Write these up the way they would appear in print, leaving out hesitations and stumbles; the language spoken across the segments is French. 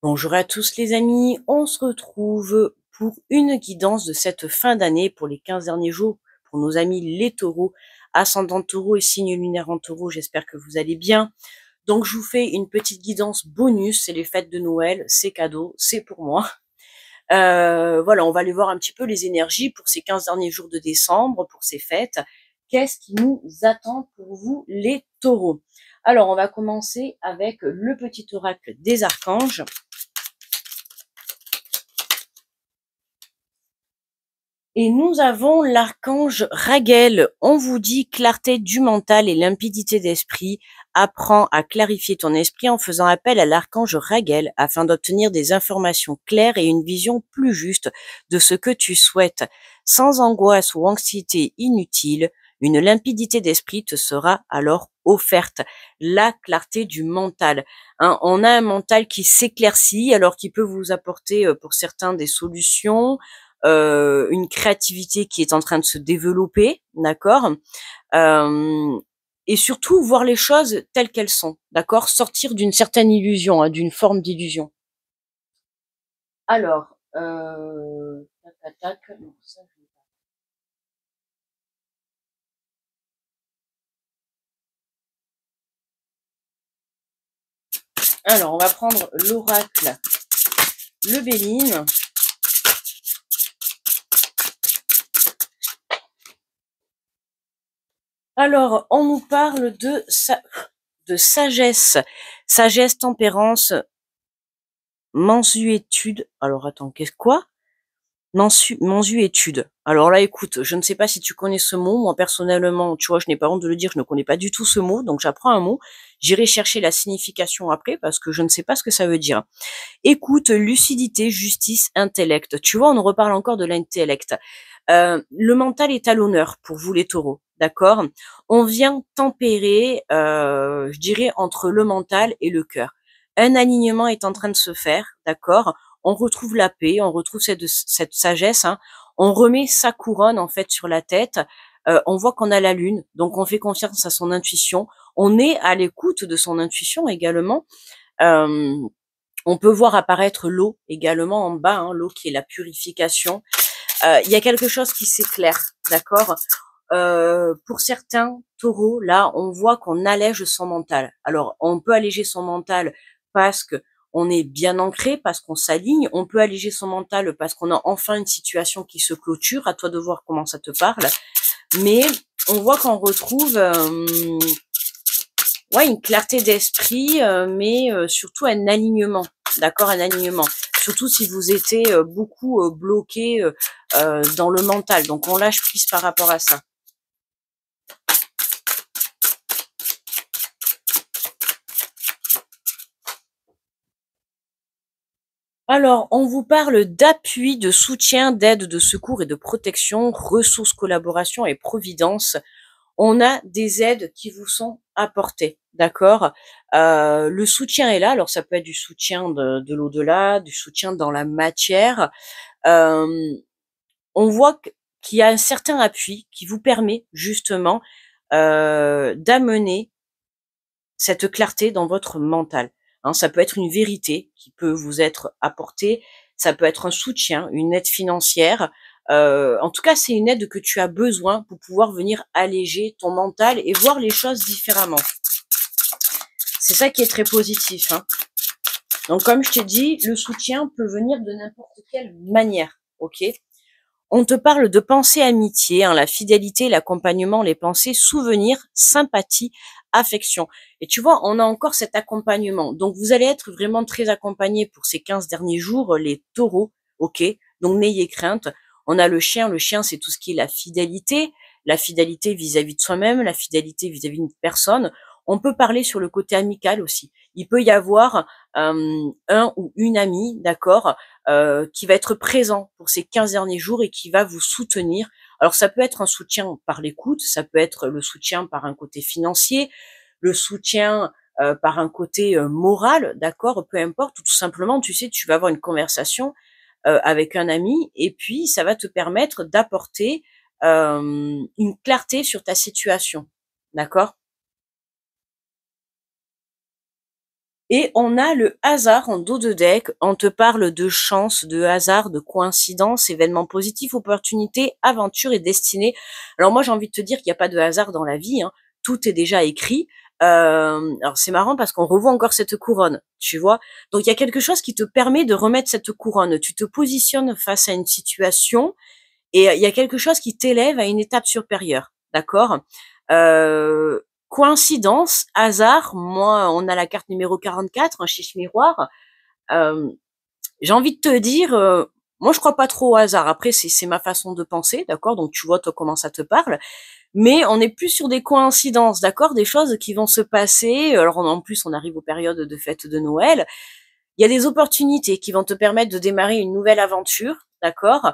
Bonjour à tous les amis, on se retrouve pour une guidance de cette fin d'année pour les 15 derniers jours pour nos amis les taureaux, ascendant taureau et signe lunaire en taureau, j'espère que vous allez bien. Donc je vous fais une petite guidance bonus, c'est les fêtes de Noël, c'est cadeau, c'est pour moi. Voilà, on va aller voir un petit peu les énergies pour ces 15 derniers jours de décembre, pour ces fêtes. Qu'est-ce qui nous attend pour vous les taureaux? Alors on va commencer avec le petit oracle des archanges. Et nous avons l'archange Raguel. On vous dit clarté du mental et limpidité d'esprit. Apprends à clarifier ton esprit en faisant appel à l'archange Raguel afin d'obtenir des informations claires et une vision plus juste de ce que tu souhaites. Sans angoisse ou anxiété inutile, une limpidité d'esprit te sera alors offerte. La clarté du mental. Hein, on a un mental qui s'éclaircit, alors qui peut vous apporter pour certains des solutions, une créativité qui est en train de se développer, d'accord, et surtout voir les choses telles qu'elles sont, d'accord, sortir d'une certaine illusion, hein, d'une forme d'illusion. Alors, tac, tac, tac, non, ça, alors, on va prendre l'oracle, le Béline. Alors, on nous parle de sagesse, sagesse, tempérance, mansuétude. Alors, attends, qu'est-ce quoi? Mansuétude. Alors là, écoute, je ne sais pas si tu connais ce mot. Moi, personnellement, tu vois, je n'ai pas honte de le dire, je ne connais pas du tout ce mot. Donc, j'apprends un mot. J'irai chercher la signification après parce que je ne sais pas ce que ça veut dire. Écoute, lucidité, justice, intellect. Tu vois, on reparle encore de l'intellect. Le mental est à l'honneur pour vous les taureaux, d'accord? On vient tempérer, je dirais, entre le mental et le cœur. Un alignement est en train de se faire, d'accord? On retrouve la paix, on retrouve cette sagesse, hein. On remet sa couronne en fait sur la tête. On voit qu'on a la lune, donc on fait confiance à son intuition. On est à l'écoute de son intuition également. Euh, on peut voir apparaître l'eau également en bas, hein, l'eau qui est la purification. Il y a quelque chose qui s'éclaire, d'accord. Pour certains taureaux, là, on voit qu'on allège son mental. Alors, on peut alléger son mental parce que on est bien ancré, parce qu'on s'aligne. On peut alléger son mental parce qu'on a enfin une situation qui se clôture. À toi de voir comment ça te parle. Mais on voit qu'on retrouve ouais, une clarté d'esprit, mais surtout un alignement. D'accord, un alignement. Surtout si vous étiez beaucoup bloqué dans le mental. Donc, on lâche prise par rapport à ça. Alors, on vous parle d'appui, de soutien, d'aide, de secours et de protection, ressources, collaboration et providence. On a des aides qui vous sont apportées, d'accord. Le soutien est là, alors ça peut être du soutien de l'au-delà, du soutien dans la matière. Euh, on voit qu'il y a un certain appui qui vous permet justement d'amener cette clarté dans votre mental. Hein, ça peut être une vérité qui peut vous être apportée, ça peut être un soutien, une aide financière. En tout cas, c'est une aide que tu as besoin pour pouvoir venir alléger ton mental et voir les choses différemment. C'est ça qui est très positif. Hein. Donc, comme je t'ai dit, le soutien peut venir de n'importe quelle manière. Ok. On te parle de pensée amitié, hein, la fidélité, l'accompagnement, les pensées, souvenirs, sympathie, affection. Et tu vois, on a encore cet accompagnement. Donc, vous allez être vraiment très accompagnés pour ces 15 derniers jours, les taureaux, ok? Donc, n'ayez crainte. On a le chien. Le chien, c'est tout ce qui est la fidélité vis-à-vis de soi-même, la fidélité vis-à-vis d'une personne. On peut parler sur le côté amical aussi. Il peut y avoir un ou une amie, d'accord, qui va être présent pour ces 15 derniers jours et qui va vous soutenir. Alors ça peut être un soutien par l'écoute, ça peut être le soutien par un côté financier, le soutien par un côté moral, d'accord, peu importe, ou tout simplement, tu sais, tu vas avoir une conversation avec un ami et puis ça va te permettre d'apporter une clarté sur ta situation, d'accord. Et on a le hasard en dos de deck. On te parle de chance, de hasard, de coïncidence, événements positifs, opportunités, aventures et destinées. Alors moi, j'ai envie de te dire qu'il n'y a pas de hasard dans la vie, hein. Tout est déjà écrit. Alors c'est marrant parce qu'on revoit encore cette couronne, tu vois. Donc il y a quelque chose qui te permet de remettre cette couronne. Tu te positionnes face à une situation et il y a quelque chose qui t'élève à une étape supérieure, d'accord. euh, Coïncidence, hasard, moi, on a la carte numéro 44, un chiche miroir. Euh, j'ai envie de te dire, moi, je crois pas trop au hasard. Après, c'est ma façon de penser, d'accord. Donc, tu vois, toi, comment ça te parle. Mais on est plus sur des coïncidences, d'accord, des choses qui vont se passer. Alors, en plus, on arrive aux périodes de fête de Noël. Il y a des opportunités qui vont te permettre de démarrer une nouvelle aventure, d'accord.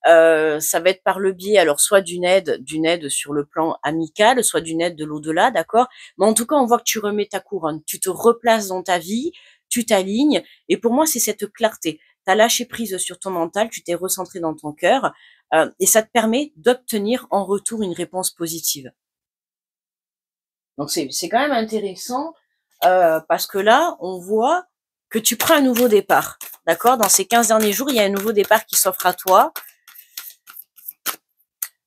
Ça va être par le biais, alors soit d'une aide sur le plan amical, soit d'une aide de l'au-delà, d'accord. Mais en tout cas, on voit que tu remets ta couronne, tu te replaces dans ta vie, tu t'alignes. Et pour moi, c'est cette clarté. Tu as lâché prise sur ton mental, tu t'es recentré dans ton cœur, et ça te permet d'obtenir en retour une réponse positive. Donc c'est quand même intéressant parce que là, on voit que tu prends un nouveau départ. D'accord. Dans ces 15 derniers jours, il y a un nouveau départ qui s'offre à toi.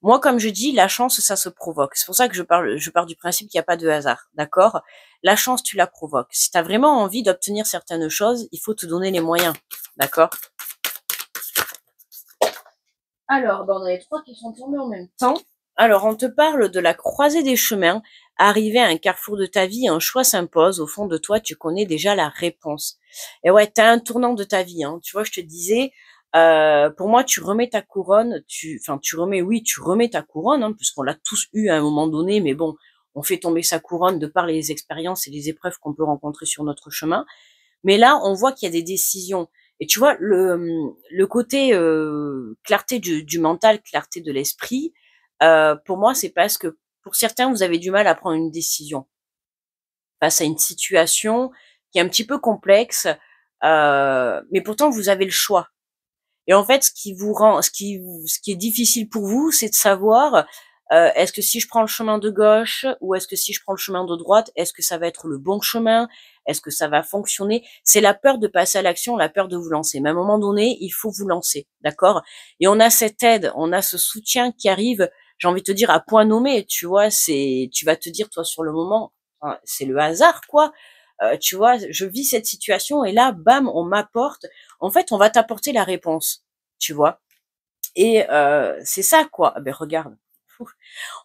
Moi, comme je dis, la chance, ça se provoque. C'est pour ça que je pars du principe qu'il n'y a pas de hasard. D'accord. La chance, tu la provoques. Si tu as vraiment envie d'obtenir certaines choses, il faut te donner les moyens. D'accord. Alors, on a les trois qui sont tombés en même temps. Alors, on te parle de la croisée des chemins. Arrivé à un carrefour de ta vie, un choix s'impose. Au fond de toi, tu connais déjà la réponse. Et ouais, t'as un tournant de ta vie. Hein. Tu vois, je te disais, pour moi, tu remets ta couronne. Tu remets ta couronne, hein, puisqu'on l'a tous eu à un moment donné. Mais bon, on fait tomber sa couronne de par les expériences et les épreuves qu'on peut rencontrer sur notre chemin. Mais là, on voit qu'il y a des décisions. Et tu vois, le côté clarté du mental, clarté de l'esprit, pour moi, c'est parce que pour certains, vous avez du mal à prendre une décision face à une situation qui est un petit peu complexe, mais pourtant vous avez le choix. Et en fait, ce qui est difficile pour vous, c'est de savoir est-ce que si je prends le chemin de gauche ou est-ce que si je prends le chemin de droite, est-ce que ça va être le bon chemin? Est-ce que ça va fonctionner? C'est la peur de passer à l'action, la peur de vous lancer. Mais à un moment donné, il faut vous lancer, d'accord? Et on a cette aide, on a ce soutien qui arrive. J'ai envie de te dire à point nommé, tu vois. Tu vas te dire toi sur le moment, hein, c'est le hasard, quoi. Tu vois, je vis cette situation et là, bam, on m'apporte. En fait, on va t'apporter la réponse, tu vois. Et c'est ça, quoi. Ah ben regarde.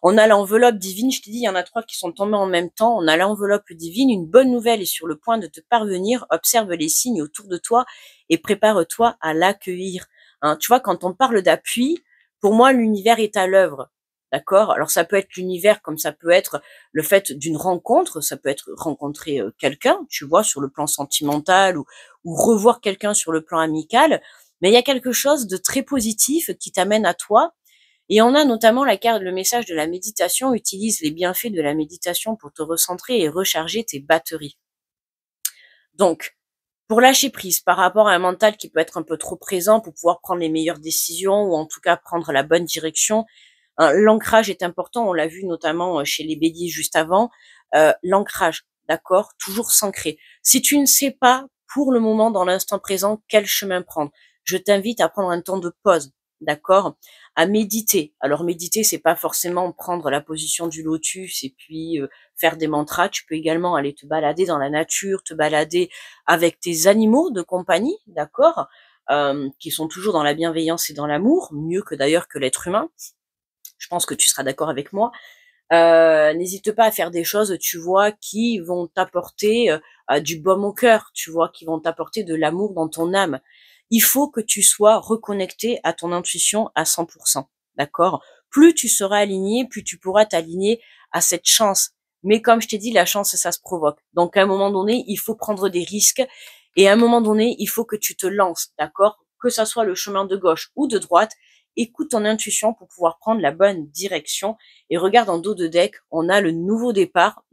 On a l'enveloppe divine, je t'ai dit, il y en a trois qui sont tombés en même temps. On a l'enveloppe divine, une bonne nouvelle est sur le point de te parvenir. Observe les signes autour de toi et prépare-toi à l'accueillir. Hein, tu vois, quand on parle d'appui, pour moi, l'univers est à l'œuvre. D'accord. Alors ça peut être l'univers comme ça peut être le fait d'une rencontre, ça peut être rencontrer quelqu'un, tu vois, sur le plan sentimental ou revoir quelqu'un sur le plan amical. Mais il y a quelque chose de très positif qui t'amène à toi. Et on a notamment la carte, le message de la méditation, utilise les bienfaits de la méditation pour te recentrer et recharger tes batteries. Donc, pour lâcher prise par rapport à un mental qui peut être un peu trop présent pour pouvoir prendre les meilleures décisions ou en tout cas prendre la bonne direction, hein, l'ancrage est important, on l'a vu notamment chez les béliers juste avant, l'ancrage, d'accord, toujours s'ancrer. Si tu ne sais pas pour le moment dans l'instant présent quel chemin prendre, je t'invite à prendre un temps de pause, d'accord, à méditer. Alors méditer, c'est pas forcément prendre la position du lotus et puis faire des mantras. Tu peux également aller te balader dans la nature, te balader avec tes animaux de compagnie, d'accord, qui sont toujours dans la bienveillance et dans l'amour, mieux que d'ailleurs que l'être humain. Je pense que tu seras d'accord avec moi. N'hésite pas à faire des choses, tu vois, qui vont t'apporter du baume au cœur, tu vois, qui vont t'apporter de l'amour dans ton âme. Il faut que tu sois reconnecté à ton intuition à 100%, d'accord? Plus tu seras aligné, plus tu pourras t'aligner à cette chance. Mais comme je t'ai dit, la chance, ça se provoque. Donc à un moment donné, il faut prendre des risques et à un moment donné, il faut que tu te lances, d'accord? Que ça soit le chemin de gauche ou de droite, écoute ton intuition pour pouvoir prendre la bonne direction. Et regarde en dos de deck, on a le nouveau départ.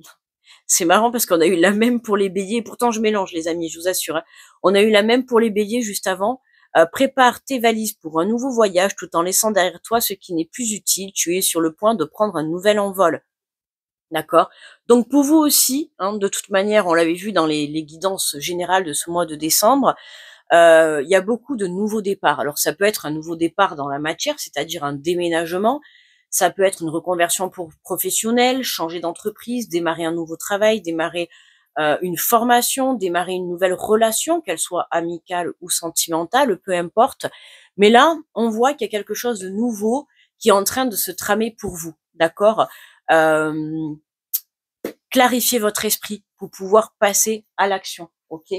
C'est marrant parce qu'on a eu la même pour les béliers. Pourtant, je mélange, les amis, je vous assure. Hein. On a eu la même pour les béliers juste avant. Prépare tes valises pour un nouveau voyage tout en laissant derrière toi ce qui n'est plus utile. Tu es sur le point de prendre un nouvel envol. D'accord? Donc pour vous aussi, hein, de toute manière, on l'avait vu dans les guidances générales de ce mois de décembre, il y a beaucoup de nouveaux départs. Alors ça peut être un nouveau départ dans la matière, c'est-à-dire un déménagement, ça peut être une reconversion pour professionnelle, changer d'entreprise, démarrer un nouveau travail, démarrer, une formation, démarrer une nouvelle relation, qu'elle soit amicale ou sentimentale, peu importe. Mais là, on voit qu'il y a quelque chose de nouveau qui est en train de se tramer pour vous, d'accord? Hem, Clarifiez votre esprit pour pouvoir passer à l'action, OK?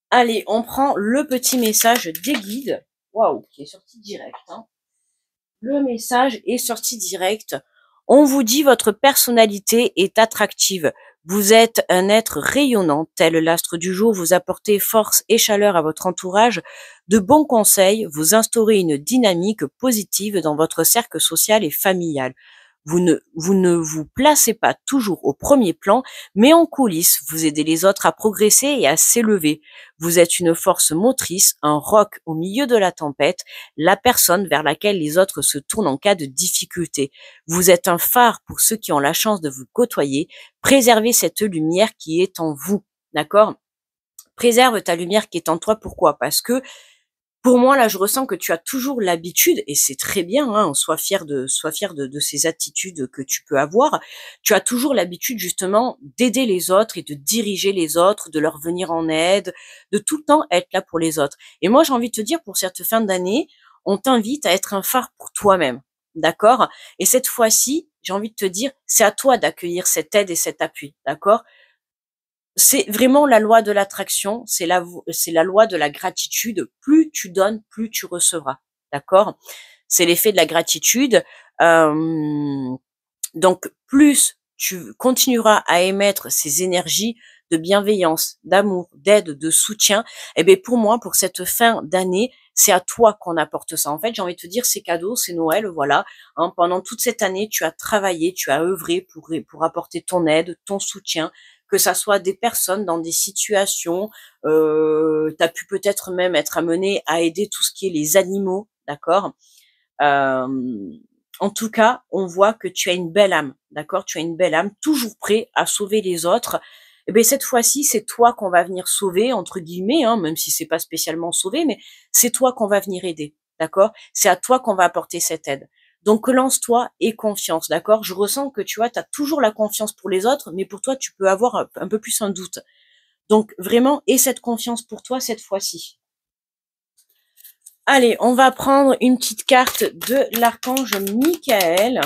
Allez, on prend le petit message des guides. Waouh, qui est sorti direct, hein. Le message est sorti direct. On vous dit votre personnalité est attractive. Vous êtes un être rayonnant, tel l'astre du jour. Vous apportez force et chaleur à votre entourage. De bons conseils, vous instaurez une dynamique positive dans votre cercle social et familial. Vous ne vous placez pas toujours au premier plan, mais en coulisses, vous aidez les autres à progresser et à s'élever. Vous êtes une force motrice, un roc au milieu de la tempête, la personne vers laquelle les autres se tournent en cas de difficulté. Vous êtes un phare pour ceux qui ont la chance de vous côtoyer. Préservez cette lumière qui est en vous. D'accord? Préserve ta lumière qui est en toi. Pourquoi? Parce que pour moi, là, je ressens que tu as toujours l'habitude, et c'est très bien, hein, sois fier de ces attitudes que tu peux avoir. Tu as toujours l'habitude, justement, d'aider les autres et de diriger les autres, de leur venir en aide, de tout le temps être là pour les autres. Et moi, j'ai envie de te dire, pour cette fin d'année, on t'invite à être un phare pour toi-même. D'accord? Et cette fois-ci, j'ai envie de te dire, c'est à toi d'accueillir cette aide et cet appui. D'accord? C'est vraiment la loi de l'attraction, c'est la loi de la gratitude. Plus tu donnes, plus tu recevras. D'accord? C'est l'effet de la gratitude. Hem, donc plus tu continueras à émettre ces énergies de bienveillance, d'amour, d'aide, de soutien, eh bien pour moi, pour cette fin d'année, c'est à toi qu'on apporte ça. En fait, j'ai envie de te dire, c'est cadeau, c'est Noël, voilà, hein. Pendant toute cette année, tu as travaillé, tu as œuvré pour apporter ton aide, ton soutien, que ça soit des personnes dans des situations, tu as pu peut-être même être amené à aider tout ce qui est les animaux, d'accord? Hem, En tout cas, on voit que tu as une belle âme, d'accord? Tu as une belle âme, toujours prêt à sauver les autres. Et beh, cette fois-ci, c'est toi qu'on va venir «sauver» entre guillemets, hein, même si c'est pas spécialement sauver, mais c'est toi qu'on va venir aider, d'accord? C'est à toi qu'on va apporter cette aide. Donc lance-toi et confiance, d'accord? Je ressens que, tu vois, tu as toujours la confiance pour les autres, mais pour toi, tu peux avoir un peu plus un doute. Donc vraiment, aie cette confiance pour toi cette fois-ci. Allez, on va prendre une petite carte de l'archange Michael.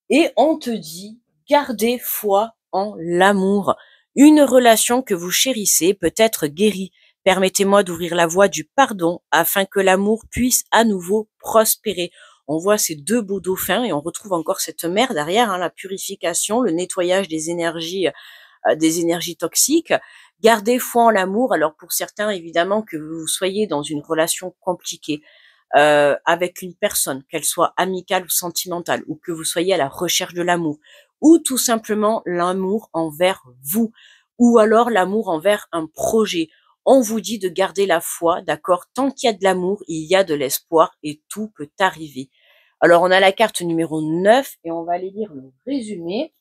Et on te dit, gardez foi en l'amour. Une relation que vous chérissez peut être guérie. Permettez-moi d'ouvrir la voie du pardon afin que l'amour puisse à nouveau prospérer. On voit ces deux beaux dauphins et on retrouve encore cette mer derrière, hein, la purification, le nettoyage des énergies toxiques. Gardez foi en l'amour. Alors pour certains, évidemment, que vous soyez dans une relation compliquée, avec une personne, qu'elle soit amicale ou sentimentale, ou que vous soyez à la recherche de l'amour, ou tout simplement l'amour envers vous, ou alors l'amour envers un projet. On vous dit de garder la foi, d'accord? Tant qu'il y a de l'amour, il y a de l'espoir et tout peut arriver. Alors on a la carte numéro 9 et on va aller lire le résumé.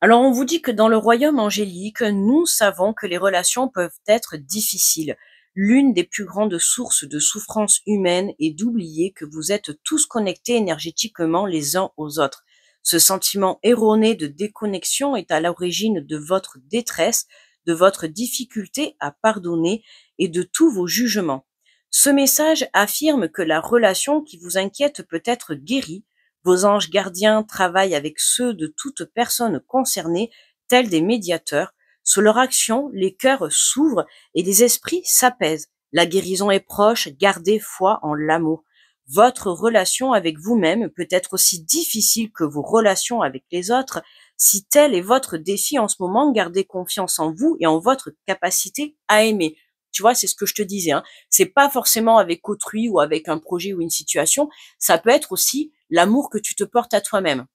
Alors on vous dit que dans le royaume angélique, nous savons que les relations peuvent être difficiles. L'une des plus grandes sources de souffrance humaine est d'oublier que vous êtes tous connectés énergétiquement les uns aux autres. Ce sentiment erroné de déconnexion est à l'origine de votre détresse, de votre difficulté à pardonner et de tous vos jugements. Ce message affirme que la relation qui vous inquiète peut être guérie. Vos anges gardiens travaillent avec ceux de toute personne concernée, tels des médiateurs. Sous leur action, les cœurs s'ouvrent et les esprits s'apaisent. La guérison est proche, gardez foi en l'amour. Votre relation avec vous-même peut être aussi difficile que vos relations avec les autres. Si tel est votre défi en ce moment, gardez confiance en vous et en votre capacité à aimer. Tu vois, c'est ce que je te disais, hein. C'est pas forcément avec autrui ou avec un projet ou une situation. Ça peut être aussi l'amour que tu te portes à toi-même.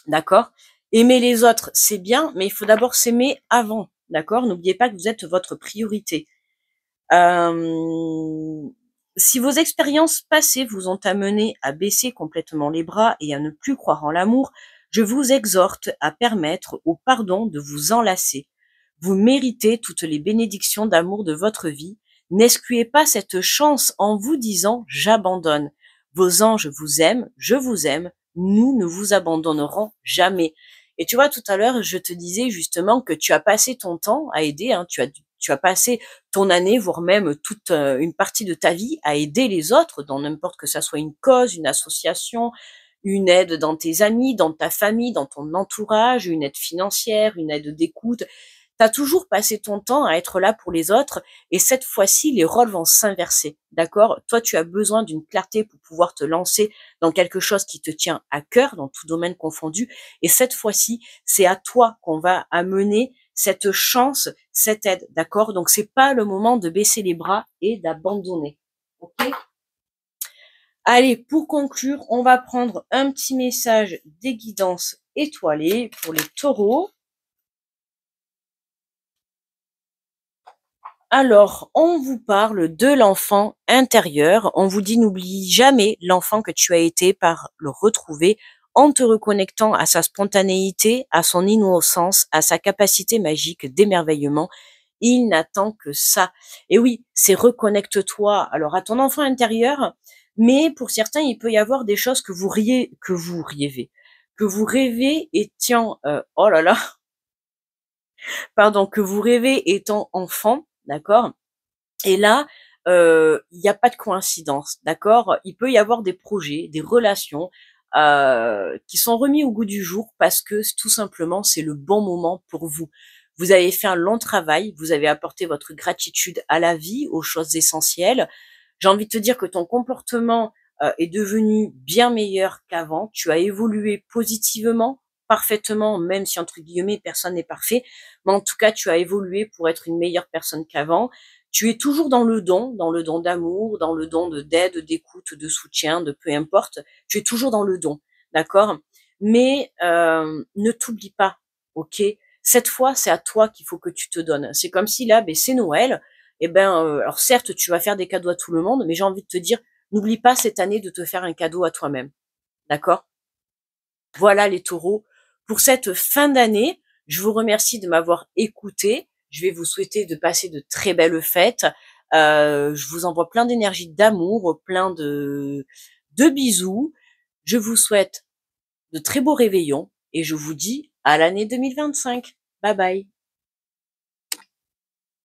D'accord? Aimer les autres, c'est bien, mais il faut d'abord s'aimer avant. d'accord? N'oubliez pas que vous êtes votre priorité. Hem, Si vos expériences passées vous ont amené à baisser complètement les bras et à ne plus croire en l'amour, je vous exhorte à permettre au pardon de vous enlacer. Vous méritez toutes les bénédictions d'amour de votre vie. N'excluez pas cette chance en vous disant: «J'abandonne». Vos anges vous aiment, je vous aime, nous ne vous abandonnerons jamais. Et tu vois, tout à l'heure, je te disais justement que tu as passé ton temps à aider, hein, tu as passé ton année, voire même toute une partie de ta vie à aider les autres dans n'importe, que ça soit une cause, une association, une aide dans tes amis, dans ta famille, dans ton entourage, une aide financière, une aide d'écoute. Tu as toujours passé ton temps à être là pour les autres et cette fois-ci, les rôles vont s'inverser, d'accord? Toi, tu as besoin d'une clarté pour pouvoir te lancer dans quelque chose qui te tient à cœur, dans tout domaine confondu. Et cette fois-ci, c'est à toi qu'on va amener cette chance, cette aide, d'accord? Donc, c'est pas le moment de baisser les bras et d'abandonner, ok? Allez, pour conclure, on va prendre un petit message des guidances étoilées pour les taureaux. Alors, on vous parle de l'enfant intérieur. On vous dit: n'oublie jamais l'enfant que tu as été par le retrouver en te reconnectant à sa spontanéité, à son innocence, à sa capacité magique d'émerveillement. Il n'attend que ça. Et oui, c'est reconnecte-toi alors à ton enfant intérieur, mais pour certains, il peut y avoir des choses que vous rêvez étant, oh là là, pardon, que vous rêvez étant enfant, d'accord? Et là, il y a pas de coïncidence, d'accord? Il peut y avoir des projets, des relations, qui sont remis au goût du jour parce que tout simplement, c'est le bon moment pour vous. Vous avez fait un long travail, vous avez apporté votre gratitude à la vie, aux choses essentielles. J'ai envie de te dire que ton comportement, est devenu bien meilleur qu'avant. Tu as évolué positivement, parfaitement, même si entre guillemets «personne n'est parfait», mais en tout cas, tu as évolué pour être une meilleure personne qu'avant. Tu es toujours dans le don d'amour, dans le don d'aide, d'écoute, de soutien, de peu importe. Tu es toujours dans le don, d'accord? Mais ne t'oublie pas, ok? Cette fois, c'est à toi qu'il faut que tu te donnes. C'est comme si là, ben, c'est Noël. Eh ben, alors certes, tu vas faire des cadeaux à tout le monde, mais j'ai envie de te dire, n'oublie pas cette année de te faire un cadeau à toi-même, d'accord? Voilà les taureaux. Pour cette fin d'année, je vous remercie de m'avoir écouté. Je vais vous souhaiter de passer de très belles fêtes. Je vous envoie plein d'énergie, d'amour, plein de bisous. Je vous souhaite de très beaux réveillons et je vous dis à l'année 2025. Bye bye.